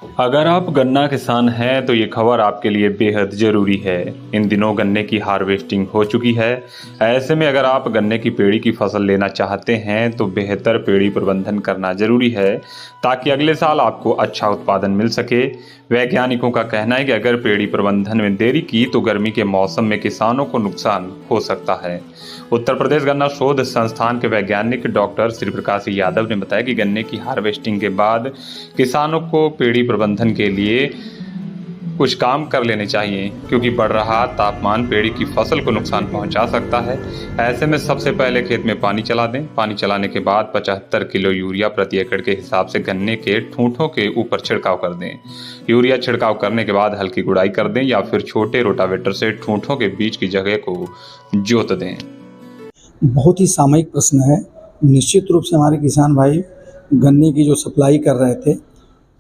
अगर आप गन्ना किसान हैं तो ये खबर आपके लिए बेहद ज़रूरी है। इन दिनों गन्ने की हार्वेस्टिंग हो चुकी है। ऐसे में अगर आप गन्ने की पेड़ी की फसल लेना चाहते हैं तो बेहतर पेड़ी प्रबंधन करना ज़रूरी है ताकि अगले साल आपको अच्छा उत्पादन मिल सके। वैज्ञानिकों का कहना है कि अगर पेड़ी प्रबंधन में देरी की तो गर्मी के मौसम में किसानों को नुकसान हो सकता है। उत्तर प्रदेश गन्ना शोध संस्थान के वैज्ञानिक डॉक्टर श्री प्रकाश यादव ने बताया कि गन्ने की हार्वेस्टिंग के बाद किसानों को पेड़ी प्रबंधन के लिए कुछ काम कर लेने चाहिए, क्योंकि बढ़ रहा तापमान पेड़ी की फसल को नुकसान पहुंचा सकता है। ऐसे में सबसे पहले खेत में पानी चला दें। पानी चलाने के बाद 75 किलो यूरिया प्रति एकड़ के हिसाब से गन्ने के ठूंठों के ऊपर छिड़काव कर दें। यूरिया छिड़काव करने के बाद हल्की गुड़ाई कर दें या फिर छोटे रोटावेटर से ठूंठों के बीच की जगह को जोत दें। बहुत ही सामयिक प्रश्न है। निश्चित रूप से हमारे किसान भाई गन्ने की जो सप्लाई कर रहे थे,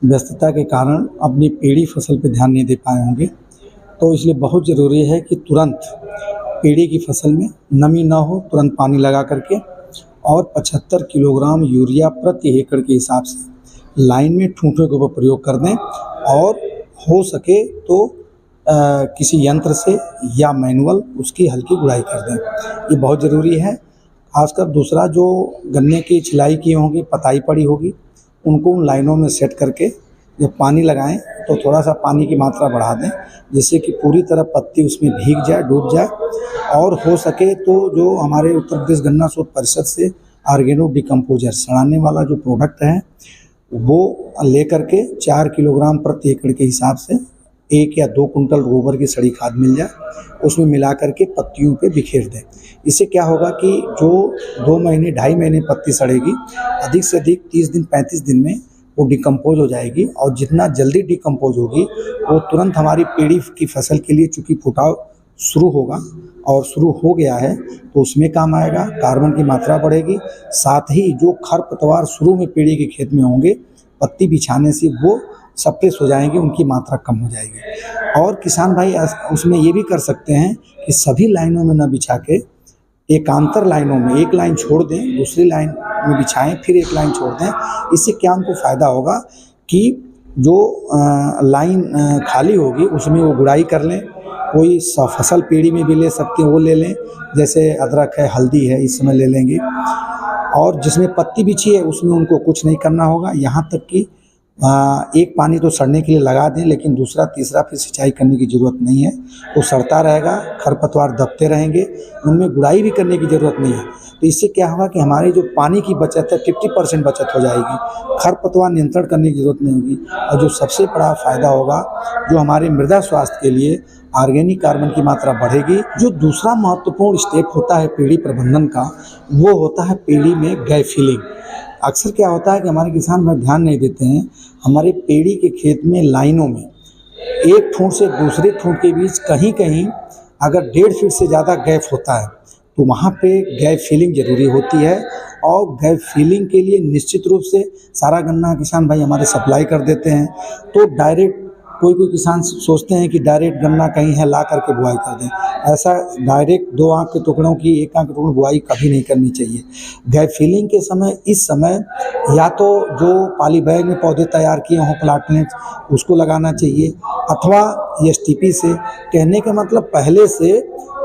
व्यस्तता के कारण अपनी पेड़ी फसल पे ध्यान नहीं दे पाए होंगे, तो इसलिए बहुत ज़रूरी है कि तुरंत पेड़ी की फसल में नमी ना हो, तुरंत पानी लगा करके और 75 किलोग्राम यूरिया प्रति एकड़ के हिसाब से लाइन में ठूंठों के ऊपर प्रयोग कर दें और हो सके तो किसी यंत्र से या मैनुअल उसकी हल्की गुड़ाई कर दें। ये बहुत ज़रूरी है। खासकर दूसरा, जो गन्ने की छिलाई की होगी, पताई पड़ी होगी, उनको उन लाइनों में सेट करके जब पानी लगाएं तो थोड़ा सा पानी की मात्रा बढ़ा दें, जिससे कि पूरी तरह पत्ती उसमें भीग जाए, डूब जाए। और हो सके तो जो हमारे उत्तर प्रदेश गन्ना शोध परिषद से ऑर्गेनो डिकम्पोजर सड़ाने वाला जो प्रोडक्ट है, वो लेकर के 4 किलोग्राम प्रति एकड़ के हिसाब से 1 या 2 कुंटल गोबर की सड़ी खाद मिल जाए, उसमें मिला करके पत्तियों पे बिखेर दें। इससे क्या होगा कि जो 2 महीने 2.5 महीने पत्ती सड़ेगी, अधिक से अधिक 30 दिन 35 दिन में वो डिकम्पोज हो जाएगी। और जितना जल्दी डिकम्पोज होगी वो तुरंत हमारी पेड़ी की फसल के लिए, चूँकि फुटाव शुरू होगा और शुरू हो गया है, तो उसमें काम आएगा, कार्बन की मात्रा बढ़ेगी। साथ ही जो खरपतवार शुरू में पेड़ी के खेत में होंगे, पत्ती बिछाने से वो सप्रेस हो जाएंगे, उनकी मात्रा कम हो जाएगी। और किसान भाई उसमें ये भी कर सकते हैं कि सभी लाइनों में न बिछा के एकांतर लाइनों में एक लाइन छोड़ दें, दूसरी लाइन में बिछाएं, फिर एक लाइन छोड़ दें। इससे क्या उनको फ़ायदा होगा कि जो लाइन खाली होगी उसमें वो गुड़ाई कर लें। कोई फसल पेड़ी में भी ले सकते हैं, वो ले लें, जैसे अदरक है, हल्दी है, इस समय ले लेंगे। और जिसमें पत्ती बिछी है उसमें उनको कुछ नहीं करना होगा, यहाँ तक कि एक पानी तो सड़ने के लिए लगा दें, लेकिन दूसरा तीसरा फिर सिंचाई करने की ज़रूरत नहीं है। तो सड़ता रहेगा, खरपतवार दबते रहेंगे, उनमें गुड़ाई भी करने की ज़रूरत नहीं है। तो इससे क्या होगा कि हमारी जो पानी की बचत है 50% बचत हो जाएगी, खरपतवार नियंत्रण करने की ज़रूरत नहीं होगी। और जो सबसे बड़ा फ़ायदा होगा, जो हमारे मृदा स्वास्थ्य के लिए ऑर्गेनिक कार्बन की मात्रा बढ़ेगी। जो दूसरा महत्वपूर्ण स्टेप होता है पेड़ी प्रबंधन का, वो होता है पेड़ी में गैप फिलिंग। अक्सर क्या होता है कि हमारे किसान भाई ध्यान नहीं देते हैं, हमारे पेड़ी के खेत में लाइनों में एक ठूंठ से दूसरे ठूंठ के बीच कहीं कहीं अगर 1.5 फीट से ज़्यादा गैप होता है, तो वहाँ पे गैप फिलिंग ज़रूरी होती है। और गैप फिलिंग के लिए निश्चित रूप से सारा गन्ना किसान भाई हमारे सप्लाई कर देते हैं। तो डायरेक्ट कोई किसान सोचते हैं कि डायरेक्ट गन्ना कहीं है ला करके बुआई कर दें। ऐसा डायरेक्ट 2 आंख के टुकड़ों की 1 आंख के टुकड़ों बुआई कभी नहीं करनी चाहिए। गैप फिलिंग के समय, इस समय या तो जो पॉली बैग में पौधे तैयार किए हों प्लांटनेट, उसको लगाना चाहिए, अथवा एसटीपी से। कहने का मतलब पहले से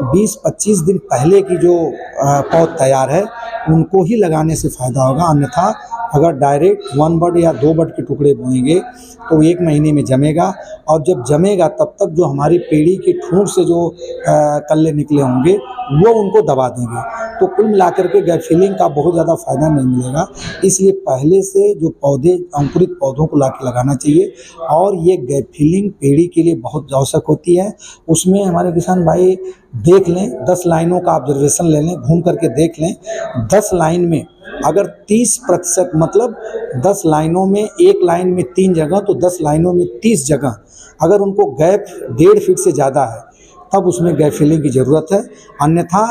20-25 दिन पहले की जो पौध तैयार है उनको ही लगाने से फ़ायदा होगा। अन्यथा अगर डायरेक्ट 1 बड या 2 बड के टुकड़े बोएंगे तो 1 महीने में जमेगा, और जब जमेगा तब तक जो हमारी पेड़ी के ठूंठ से जो कल्ले निकले होंगे वो उनको दबा देंगे। तो कुल मिलाकर के गैप फिलिंग का बहुत ज़्यादा फ़ायदा नहीं मिलेगा। इसलिए पहले से जो पौधे, अंकुरित पौधों को लाके लगाना चाहिए। और ये गैप फिलिंग पेड़ी के लिए बहुत आवश्यक होती है। उसमें हमारे किसान भाई देख लें, 10 लाइनों का ऑब्जर्वेशन ले लें, घूम करके देख लें। 10 लाइन में अगर 30%, मतलब 10 लाइनों में, एक लाइन में 3 जगह, तो 10 लाइनों में 30 जगह अगर उनको गैप 1.5 फीट से ज़्यादा है, तब उसमें गैप फिलिंग की ज़रूरत है। अन्यथा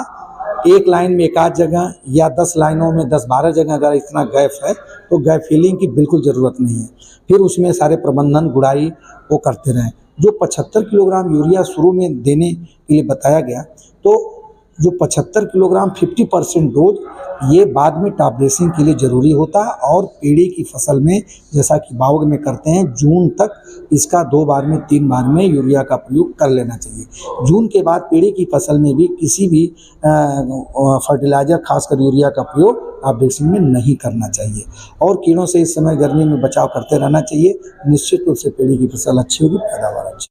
एक लाइन में 1 आध जगह या 10 लाइनों में 10-12 जगह अगर इतना गैप है तो गैप फिलिंग की बिल्कुल ज़रूरत नहीं है। फिर उसमें सारे प्रबंधन, गुड़ाई वो करते रहें। जो 75 किलोग्राम यूरिया शुरू में देने के लिए बताया गया, तो जो 75 किलोग्राम 50% डोज ये बाद में टॉप ड्रेसिंग के लिए ज़रूरी होता है। और पेड़ी की फसल में जैसा कि बाउग में करते हैं, जून तक इसका 2 बार में 3 बार में यूरिया का प्रयोग कर लेना चाहिए। जून के बाद पेड़ी की फसल में भी किसी भी फर्टिलाइज़र खासकर यूरिया का प्रयोग टॉप ड्रेसिंग में नहीं करना चाहिए। और कीड़ों से इस समय गर्मी में बचाव करते रहना चाहिए। निश्चित रूप से पेड़ी की फसल अच्छी होगी, पैदावार अच्छी।